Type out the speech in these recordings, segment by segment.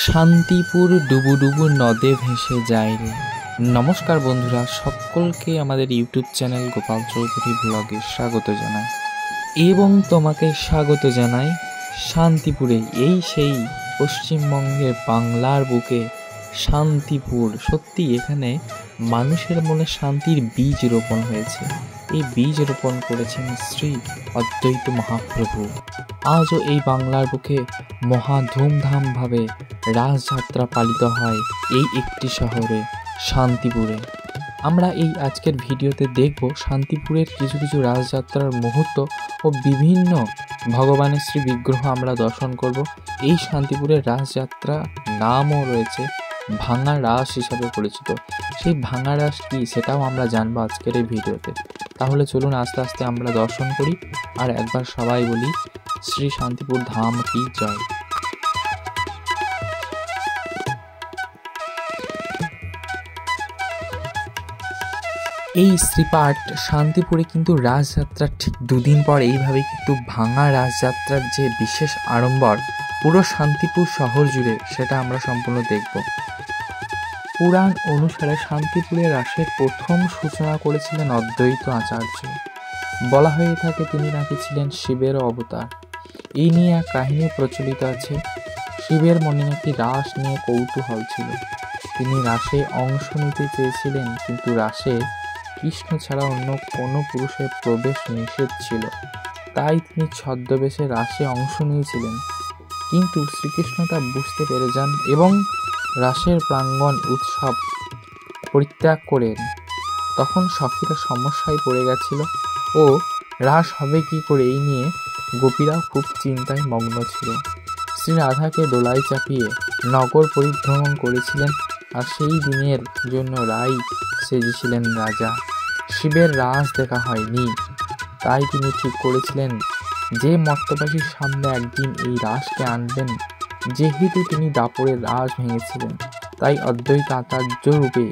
শান্তিপুর ডুবুডুবু নদে ভেসে যায় রে। নমস্কার বন্ধুরা, সকলকে আমাদের ইউটিউব চ্যানেল গোপাল চৌধুরী ব্লগে স্বাগত জানাই এবং তোমাকে স্বাগত জানাই শান্তিপুরে। এই সেই পশ্চিমবঙ্গের বাংলার বুকে শান্তিপুর। সত্যি এখানে মানুষের মনে শান্তির বীজ রোপণ হয়েছে। এই বীজ রোপণ করেছেন শ্রী অদ্বৈত মহাপ্রভু। আজও এই বাংলার বুকে মহা ধুমধামভাবে রাসযাত্রা পালিত হয় এই একটি শহরে শান্তিপুরে। আমরা এই আজকের ভিডিওতে দেখব শান্তিপুরের কিছু কিছু রাসযাত্রার মুহূর্ত ও বিভিন্ন ভগবানের শ্রী বিগ্রহ আমরা দর্শন করব। এই শান্তিপুরের রাসযাত্রা নামও রয়েছে ভাঙা রাস হিসাবে পরিচিত। সেই ভাঙা রাস কি সেটাও আমরা জানবো আজকের এই ভিডিওতে। তাহলে চলুন আস্তে আস্তে আমরা দর্শন করি আর একবার সবাই বলি শ্রী শান্তিপুর ধাম কি জয়। এই শ্রীপাঠ শান্তিপুরে কিন্তু রাসযাত্রার ঠিক দুদিন পর এইভাবে কিন্তু ভাঙা রাসযাত্রার যে বিশেষ আড়ম্বর পুরো শান্তিপুর শহর জুড়ে, সেটা আমরা সম্পূর্ণ দেখব। পুরাণ অনুসারে শান্তিপুরে রাসের প্রথম সূচনা করেছিলেন অদ্বৈত আচার্য। বলা হয়ে থাকে তিনি নাকি ছিলেন শিবের অবতার। এই নিয়ে এক কাহিনী প্রচলিত আছে। শিবের মনে নাকি রাস নিয়ে কৌতূহল ছিল। তিনি রাসে অংশ নিতে চেয়েছিলেন, কিন্তু রাসে কৃষ্ণ ছাড়া অন্য কোনো পুরুষের প্রবেশ নিষেধ ছিল। তাই তিনি ছদ্মবেশে রাসে অংশ নিয়েছিলেন, কিন্তু শ্রীকৃষ্ণ তা বুঝতে পেরে যান এবং রাসের প্রাঙ্গণ উৎসব পরিত্যাগ করেন। তখন সখীরা সমস্যায় পড়ে গেছিল ও রাস হবে কি করে, এই নিয়ে গোপীরাও খুব চিন্তায় মগ্ন ছিল। শ্রী রাধাকে দোলায় চাপিয়ে নগর পরিভ্রমণ করেছিলেন, আর সেই দিনের জন্য রাই সেজেছিলেন রাজা। শিবের রাস দেখা হয়নি, তাই তিনি ঠিক করেছিলেন যে মর্তবাসীর সামনে একদিন এই রাসকে আনবেন। যেহেতু তিনি দাপরের রাস ভেঙেছিলেন, তাই অদ্বৈত আচার্য রূপে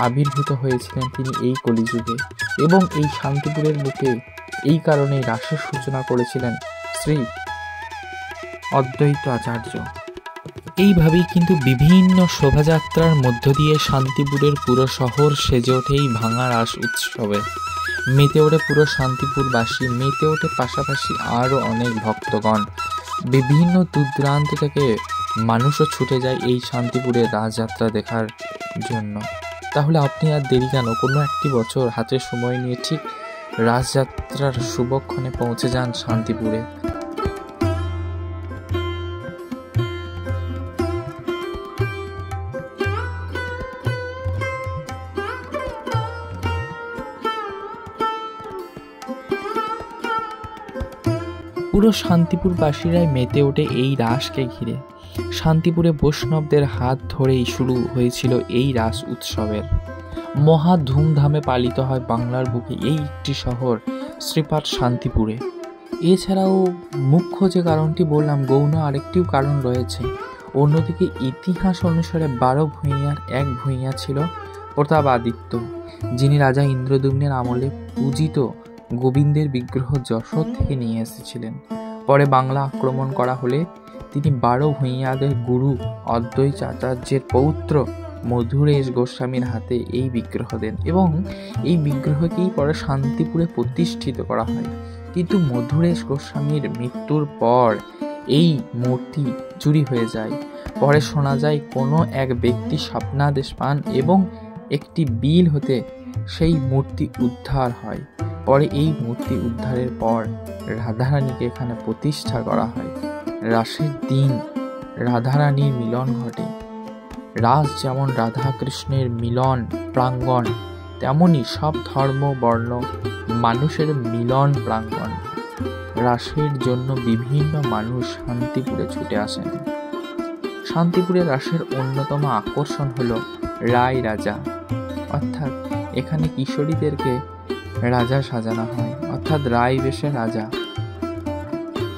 আবির্ভূত হয়েছিলেন তিনি এই কলিযুগে, এবং এই শান্তিপুরের বুকে এই কারণেই রাসের সূচনা করেছিলেন শ্রী অদ্বৈত আচার্য। এইভাবেই কিন্তু বিভিন্ন শোভাযাত্রার মধ্য দিয়ে শান্তিপুরের পুরো শহর সেজে ওঠে এই ভাঙা রাস উৎসবে। মেতে ওঠে পুরো শান্তিপুরবাসী, মেতে ওঠে পাশাপাশি আরও অনেক ভক্তগণ। বিভিন্ন দূরদূরান্ত থেকে মানুষও ছুটে যায় এই শান্তিপুরের রাসযাত্রা দেখার জন্য। তাহলে আপনি আর দেরি কেন, কোনো একটি বছর হাতে সময় নিয়ে ঠিক রাসযাত্রার শুভক্ষণে পৌঁছে যান শান্তিপুরে। পুরো শান্তিপুরবাসীরাই মেতে ওঠে এই রাসকে ঘিরে। শান্তিপুরে বৈষ্ণবদের হাত ধরেই শুরু হয়েছিল এই রাস উৎসবের। মহা ধুমধামে পালিত হয় বাংলার বুকে এই একটি শহর শ্রীপাঠ শান্তিপুরে। এছাড়াও মুখ্য যে কারণটি বললাম, গৌণ আরেকটিও কারণ রয়েছে। অন্যদিকে ইতিহাস অনুসারে 12 ভূঁইয়ার এক ভূঁইয়া ছিল প্রতাপাদিত্য, যিনি রাজা ইন্দ্রদ্যুম্নের আমলে পূজিত গোবিন্দের বিগ্রহ যশোর থেকে নিয়ে এসেছিলেন। পরে বাংলা আক্রমণ করা হলে তিনি 12 ভূঁইয়াদের গুরু অদ্বৈত আচার্যের পৌত্র মধুরেশ গোস্বামীর হাতে এই বিগ্রহ দেন, এবং এই বিগ্রহকেই পরে শান্তিপুরে প্রতিষ্ঠিত করা হয়। কিন্তু মধুরেশ গোস্বামীর মৃত্যুর পর এই মূর্তি চুরি হয়ে যায়। পরে শোনা যায় কোনো এক ব্যক্তি স্বপ্নাদেশ পান এবং একটি বিল হতে সেই মূর্তি উদ্ধার হয়। পরে এই মূর্তি উদ্ধারের পর রাধারানীকে এখানে প্রতিষ্ঠা করা হয়। রাসের দিন রাধারানীর মিলন ঘটে। রাস যেমন রাধা কৃষ্ণের মিলন প্রাঙ্গণ, তেমনি সব ধর্ম বর্ণ মানুষের মিলন প্রাঙ্গণ। রাসের জন্য বিভিন্ন মানুষ শান্তিপুরে ছুটে আসেন। শান্তিপুরের রাসের অন্যতম আকর্ষণ হলো রাই রাজা, অর্থাৎ এখানে কিশোরীদেরকে রাজা সাজানো হয়, অর্থাৎ রাই বেশে রাজা।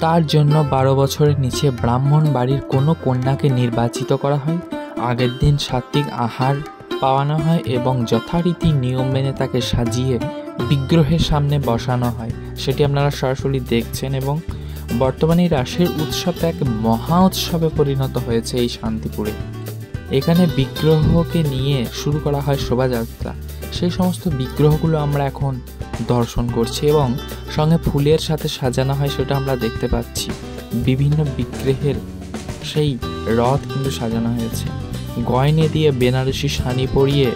তার জন্য 12 বছরের নিচে ব্রাহ্মণ বাড়ির কোনো কন্যাকে নির্বাচিত করা হয়। আগের দিন সাত্বিক আহার পাওয়ানো হয় এবং যথারীতি নিয়ম মেনে তাকে সাজিয়ে বিগ্রহের সামনে বসানো হয়। সেটি আপনারা সরাসরি দেখছেন এবং বর্তমানে এই রাসের উৎসব এক মহা উৎসবে পরিণত হয়েছে এই শান্তিপুরে। এখানে বিগ্রহকে নিয়ে শুরু করা হয় শোভাযাত্রা। সেই সমস্ত বিগ্রহগুলো আমরা এখন দর্শন করছি এবং সঙ্গে ফুলের সাথে সাজানো হয় সেটা আমরা দেখতে পাচ্ছি। বিভিন্ন বিগ্রহের সেই রথ কিন্তু সাজানো হয়েছে। গয়নে দিয়ে বেনারসি শাড়ি পরিয়ে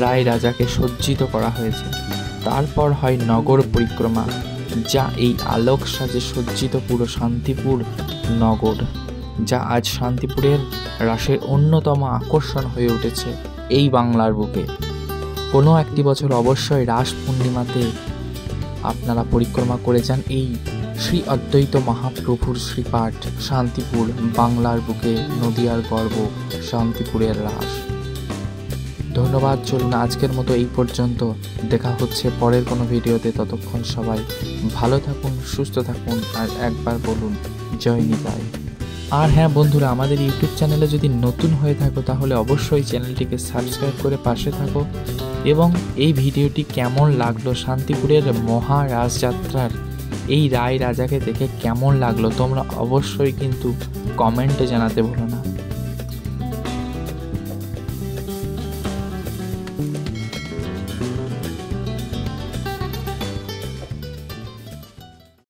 রায় রাজাকে সজ্জিত করা হয়েছে। তারপর হয় নগর পরিক্রমা, যা এই আলোক সাজে সজ্জিত পুরো শান্তিপুর নগর, যা আজ শান্তিপুরের রাসের অন্যতম আকর্ষণ হয়ে উঠেছে এই বাংলার বুকে। কোনো একটি বছর অবশ্যই রাস পূর্ণিমাতে আপনারা পরিক্রমা করে যান এই শ্রী অদ্বৈত মহাপ্রভুর শ্রীপাঠ শান্তিপুর, বাংলার বুকে নদিয়ার গর্ব শান্তিপুরের রাস। ধন্যবাদ। চলুন আজকের মতো এই পর্যন্ত, দেখা হচ্ছে পরের কোনো ভিডিওতে। ততক্ষণ সবাই ভালো থাকুন, সুস্থ থাকুন, আর একবার বলুন জয় নিতাই। আর হ্যাঁ বন্ধুরা, আমাদের ইউটিউব চ্যানেলে যদি নতুন হয়ে থাকো তাহলে অবশ্যই চ্যানেলটিকে সাবস্ক্রাইব করে পাশে থাকো। এবং এই ভিডিওটি কেমন লাগলো, শান্তিপুরের মহা রাসযাত্রার এই রায় রাজাকে দেখে কেমন লাগলো, তোমরা অবশ্যই কিন্তু কমেন্টে জানাতে ভুলো না।